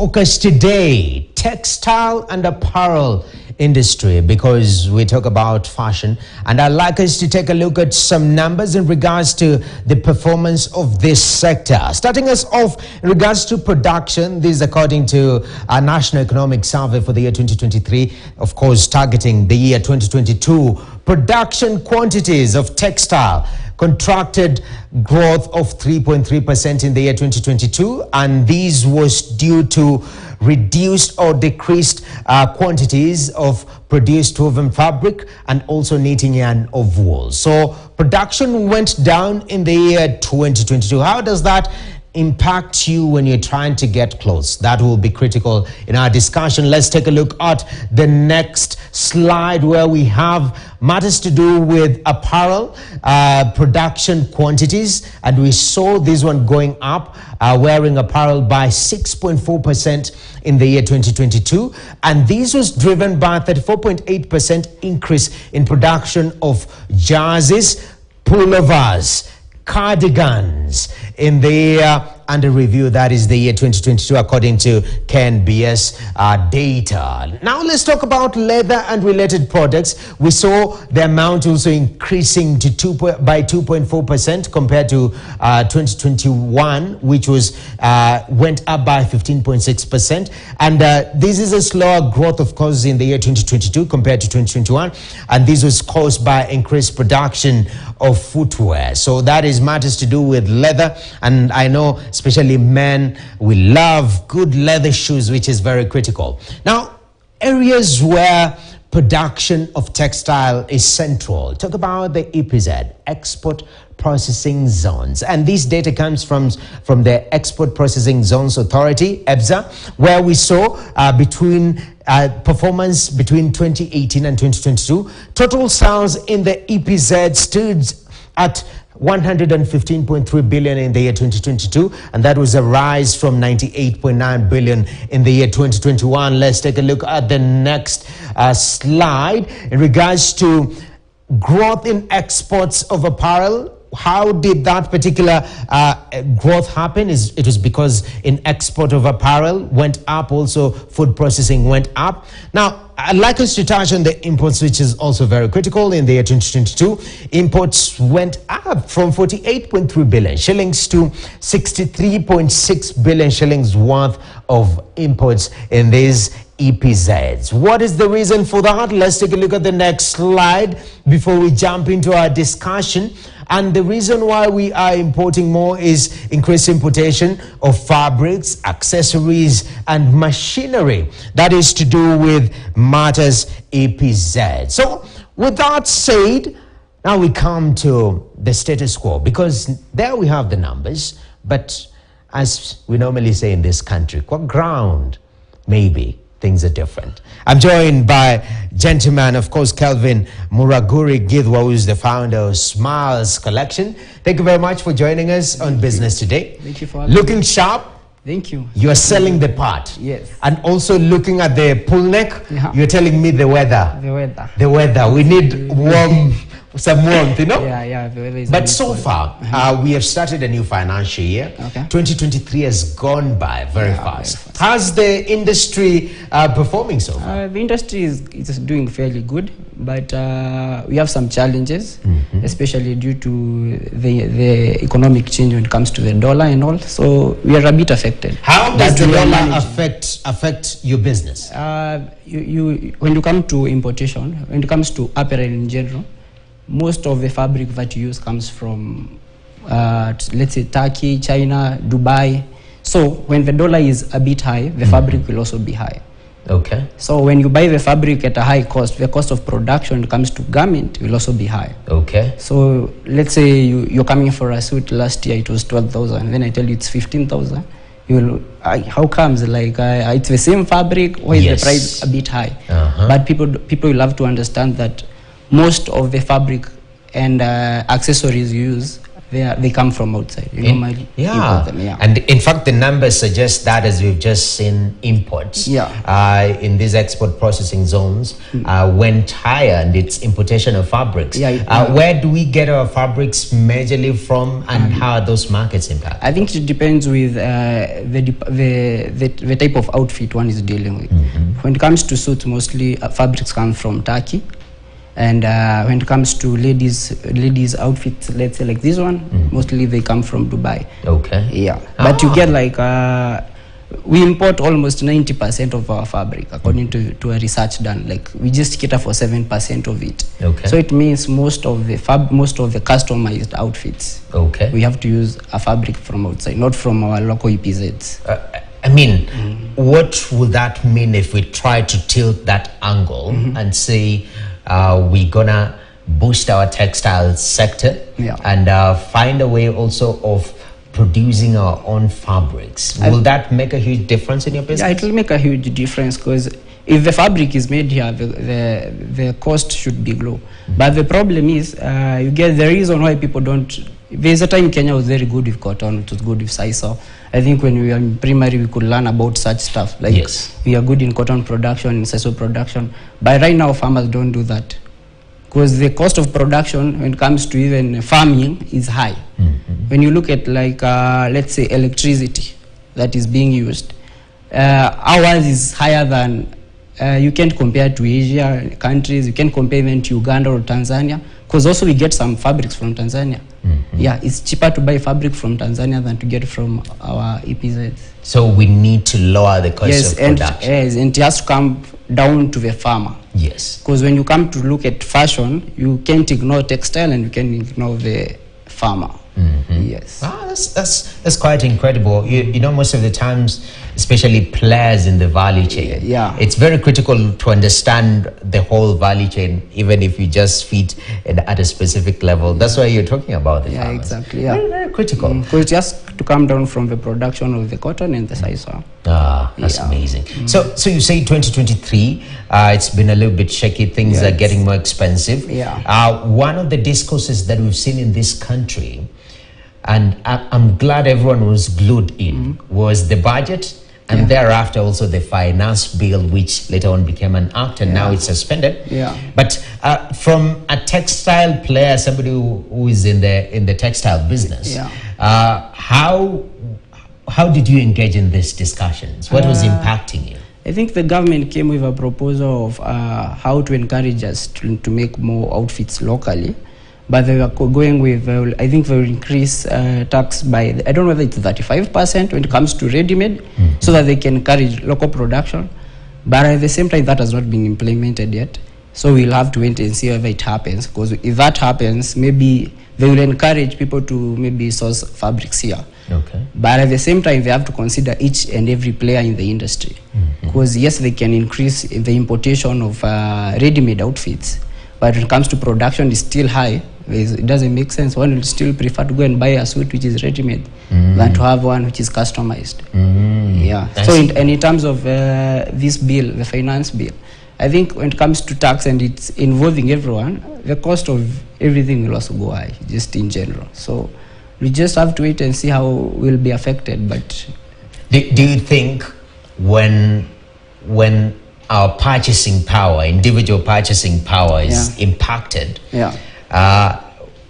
focus today, textile and apparel industry, because we talk about fashion, and I'd like us to take a look at some numbers in regards to the performance of this sector. Starting us off in regards to production, this is according to our National Economic Survey for the year 2023, of course targeting the year 2022. Production quantities of textile contracted growth of 3.3% in the year 2022, and this was due to reduced or decreased quantities of produced woven fabric and also knitting yarn of wool. So production went down in the year 2022. How does that impact you when you're trying to get clothes? That will be critical in our discussion. Let's take a look at the next slide, where we have matters to do with apparel production quantities, and we saw this one going up, wearing apparel by 6.4% in the year 2022, and this was driven by a 34.8% increase in production of jerseys, pullovers, cardigans in the year under review, that is the year 2022, according to KNBS data. Now let's talk about leather and related products. We saw the amount also increasing to by 2.4% compared to 2021, which was went up by 15.6%, and this is a slower growth, of course, in the year 2022 compared to 2021, and this was caused by increased production of footwear. So that is matters to do with leather, and I know especially men, we love good leather shoes, which is very critical. Now, areas where production of textile is central. Talk about the EPZ, Export Processing Zones. And this data comes from the Export Processing Zones Authority, EPZA, where we saw performance between 2018 and 2022. Total sales in the EPZ stood at 115.3 billion in the year 2022, and that was a rise from 98.9 billion in the year 2021. Let's take a look at the next slide in regards to growth in exports of apparel. How did that particular growth happen? It was because in export of apparel went up, also food processing went up. Now, I'd like us to touch on the imports, which is also very critical. In the year 2022, imports went up from 48.3 billion shillings to 63.6 billion shillings worth of imports in these EPZs. What is the reason for that? Let's take a look at the next slide before we jump into our discussion. And the reason why we are importing more is increased importation of fabrics, accessories, and machinery. That is to do with matters EPZ. So with that said, now we come to the status quo, because there we have the numbers, but as we normally say in this country, qua ground, maybe things are different. I'm joined by gentleman, of course, Kelvin Muraguri Githwa, who is the founder of Smiles Collection. Thank you very much for joining us on Business Today. Thank you for having Looking me. sharp. Thank you. You are selling the part. Yes. And also looking at the pull neck, you're telling me the weather. The weather. The weather. We need some warmth, you know? Yeah, the weather is But so far, we have started a new financial year. Okay. 2023 has gone by very fast. How's the industry performing so far? The industry is doing fairly good, but we have some challenges, especially due to the economic change when it comes to the dollar and all. So we are a bit affected. How does the dollar affect your business? When you come to importation, when it comes to apparel in general, most of the fabric that you use comes from, let's say, Turkey, China, Dubai. So when the dollar is a bit high, the fabric will also be high. Okay. So when you buy the fabric at a high cost, the cost of production when it comes to garment will also be high. Okay. So let's say you're coming for a suit last year, it was 12,000. Then I tell you it's 15,000. You will, how comes? Like it's the same fabric. Why is the price a bit high? But people will have to understand that most of the fabric and accessories you use, they come from outside. You normally import them. Yeah. And in fact, the numbers suggest that, as we've just seen, imports in these export processing zones went higher, and it's importation of fabrics. Where do we get our fabrics majorly from, and how are those markets impacted? I think it depends with the type of outfit one is dealing with. When it comes to suits, mostly fabrics come from Turkey. And when it comes to ladies outfits, let's say like this one, mostly they come from Dubai. Okay. Yeah. But you get like, we import almost 90% of our fabric, according to a research done. Like, we just cater for 7% of it. Okay. So it means most of the customized outfits, we have to use a fabric from outside, not from our local EPZs. I mean, what would that mean if we try to tilt that angle and say, we're gonna boost our textile sector and find a way also of producing our own fabrics? Will that make a huge difference in your business? Yeah, it will make a huge difference, because if the fabric is made here, the cost should be low. But the problem is, you get the reason why people don't. There's a time Kenya was very good with cotton, it was good with sisal. I think when we were in primary, we could learn about such stuff. Like, we are good in cotton production, in sisal production. But right now, farmers don't do that, because the cost of production when it comes to even farming is high. When you look at, like, let's say electricity that is being used, ours is higher than, you can't compare to Asia countries, you can't compare even to Uganda or Tanzania, because also we get some fabrics from Tanzania. Yeah, it's cheaper to buy fabric from Tanzania than to get from our EPZs. So we need to lower the cost of production. Yes, and it has to come down to the farmer. Yes. Because when you come to look at fashion, you can't ignore textile and you can ignore the farmer. Yes. That's quite incredible. You know, most of the times, especially players in the value chain, it's very critical to understand the whole value chain, even if you just feed at a specific level. That's why you're talking about the farmers. Exactly. Very, very critical. Because it has to come down from the production of the cotton and the sisal. That's amazing. So you say 2023, it's been a little bit shaky. Things are getting more expensive. One of the discourses that we've seen in this country, and I'm glad everyone was glued in, was the budget, and thereafter also the finance bill, which later on became an act, and now it's suspended. But from a textile player, somebody who is in the textile business, how did you engage in these discussions? What was impacting you? I think the government came with a proposal of how to encourage us to make more outfits locally. But they were going with, I think they will increase tax by, I don't know whether it's 35% when it comes to ready-made, so that they can encourage local production. But at the same time, that has not been implemented yet. So we'll have to wait and see whether it happens. Because if that happens, maybe they will encourage people to maybe source fabrics here. But at the same time, they have to consider each and every player in the industry. Because yes, they can increase the importation of ready-made outfits. But when it comes to production, it's still high. It doesn't make sense. One will still prefer to go and buy a suit which is ready-made than to have one which is customized. So in terms of this bill, the finance bill, I think when it comes to tax and it's involving everyone, the cost of everything will also go high, just in general. So we just have to wait and see how we'll be affected. But do you think when our purchasing power, individual purchasing power is impacted,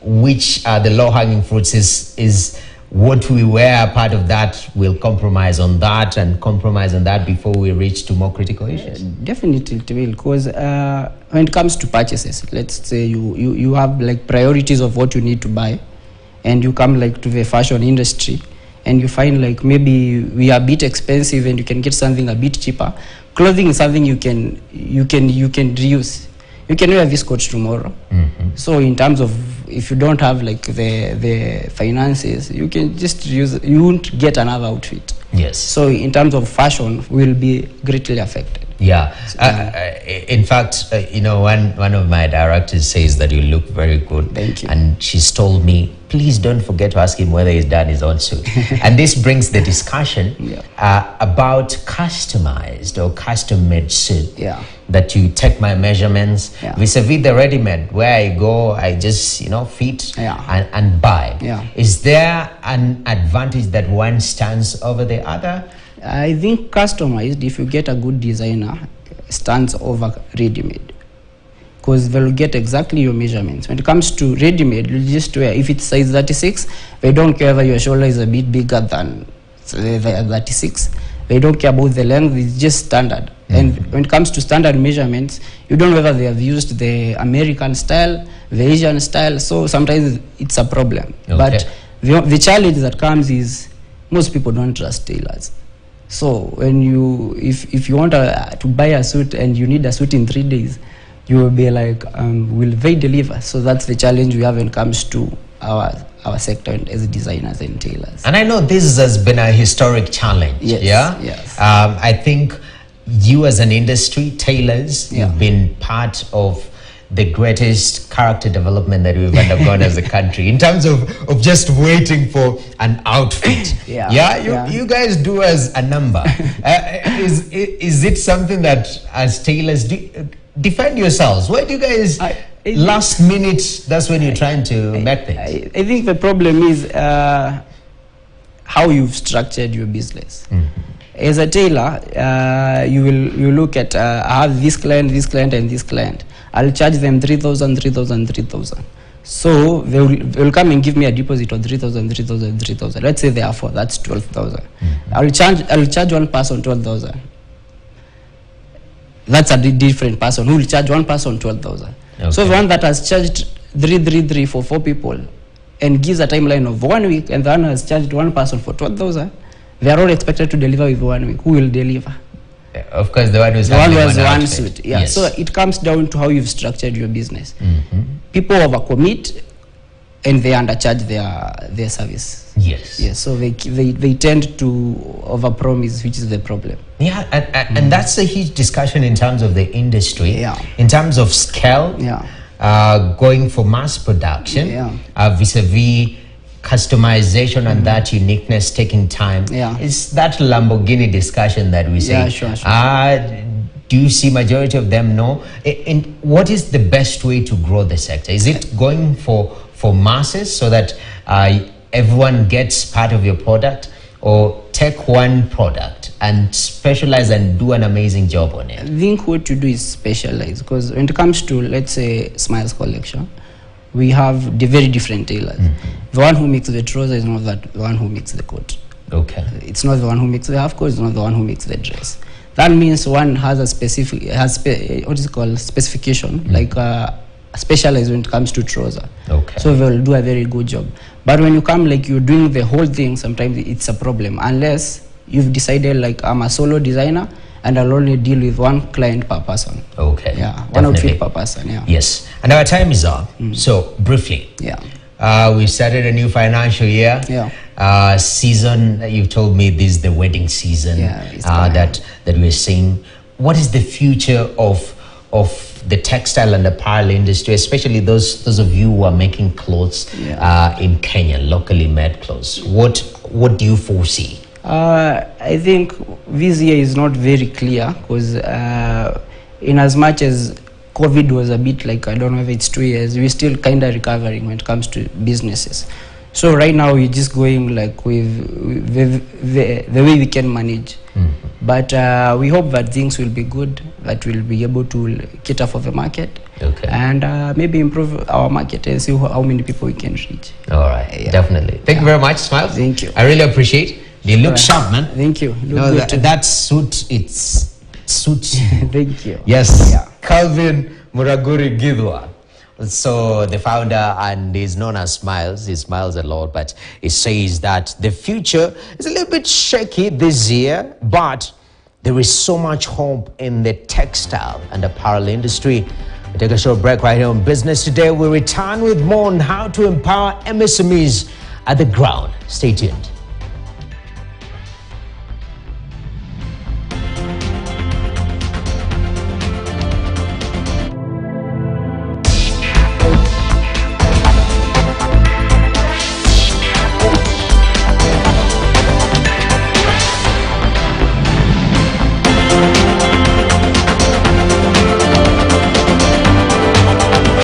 which are the low-hanging fruits is what we were part of that will compromise on that and compromise on that before we reach to more critical issues? Definitely it will, because when it comes to purchases, let's say you have like priorities of what you need to buy, and you come like to the fashion industry and you find like maybe we are a bit expensive and you can get something a bit cheaper. Clothing is something you can reuse. You can wear this coat tomorrow. So in terms of if you don't have like the finances, you can just use. You won't get another outfit. Yes. So in terms of fashion, we'll be greatly affected. Yeah. In fact, one of my directors says that you look very good. Thank you. And she's told me, please don't forget to ask him whether he's done his own suit. And this brings the discussion about customized or custom-made suit. Yeah. That you take my measurements vis-a-vis the ready-made, where I go, I just fit and buy. Yeah. Is there an advantage that one stands over the other? I think customized, if you get a good designer, stands over ready-made, because they'll get exactly your measurements. When it comes to ready-made, you just wear. If it's size 36, they don't care whether your shoulder is a bit bigger than 36. They don't care about the length. It's just standard. And when it comes to standard measurements, you don't know whether they have used the American style, the Asian style. So sometimes it's a problem. Okay. But the challenge that comes is most people don't trust tailors. So when if you want to buy a suit and you need a suit in 3 days, you will be like, will they deliver? So that's the challenge we have when it comes to our sector as designers and tailors. And I know this has been a historic challenge. Yes, yeah. yes. I think you as an industry, tailors, you've been part of the greatest character development that we've undergone as a country in terms of just waiting for an outfit. You guys do as a number. Is it something that as tailors defend yourselves? Why do you guys last minute, that's when you're trying to make things? I think the problem is how you've structured your business. As a tailor, you look at I have this client, and this client. I'll charge them 3,000, 3,000, 3,000. So they will come and give me a deposit of 3,000, 3,000, 3,000. Let's say they are 4, that's 12,000. I'll charge one person 12,000. That's a different person who will charge one person 12,000. Okay. So the one that has charged 333 for 4 people and gives a timeline of 1 week, and the one has charged one person for 12,000, they are all expected to deliver with 1 week. Who will deliver? Of course, the one who has one suit. Yeah. Yes. So it comes down to how you've structured your business. People overcommit and they undercharge their service. Yes. Yes. So they tend to overpromise, which is the problem. Yeah, and that's a huge discussion in terms of the industry. Yeah. In terms of scale. Yeah. Going for mass production. Yeah. Vis-a-vis customization and that uniqueness taking time. Yeah. It's that Lamborghini discussion that we say. Yeah, sure. Do you see majority of them? No. And what is the best way to grow the sector? Is it going for masses so that everyone gets part of your product, or take one product and specialize and do an amazing job on it? I think what you do is specialize, because when it comes to, let's say, Smiles collection, we have the very different tailors. The one who makes the trouser is not the one who makes the coat. Okay. It's not the one who makes the half coat, it's not the one who makes the dress. That means one has a specification, like specialized when it comes to trouser. Okay. So they'll do a very good job. But when you come, like, you're doing the whole thing, sometimes it's a problem, unless you've decided, like, I'm a solo designer and I'll only deal with one client per person. Okay. Yeah, definitely. one outfit per person. Yeah. Yes. And our time is up. So briefly. Yeah. We started a new financial year. Yeah. Season. You've told me this is the wedding season. Yeah. That we're seeing. What is the future of the textile and apparel industry, especially those of you who are making clothes in Kenya, locally made clothes? What do you foresee? I think this year is not very clear, because in as much as COVID was a bit like, I don't know if it's 2 years, we're still kind of recovering when it comes to businesses. So right now we're just going like with the way we can manage. But we hope that things will be good, that we'll be able to cater for the market. Okay. And maybe improve our market and see how many people we can reach. All right, definitely. Thank you very much, Smiles. Thank you. I really appreciate it. You look sharp, man. Thank you. That suit, it's suits you. Thank you. Yes. Yeah. Calvin Muraguri Gidwa. So the founder, and he's known as Smiles. He smiles a lot, but he says that the future is a little bit shaky this year, but there is so much hope in the textile and apparel industry. We take a short break right here on Business Today. We return with more on how to empower MSMEs at the ground. Stay tuned.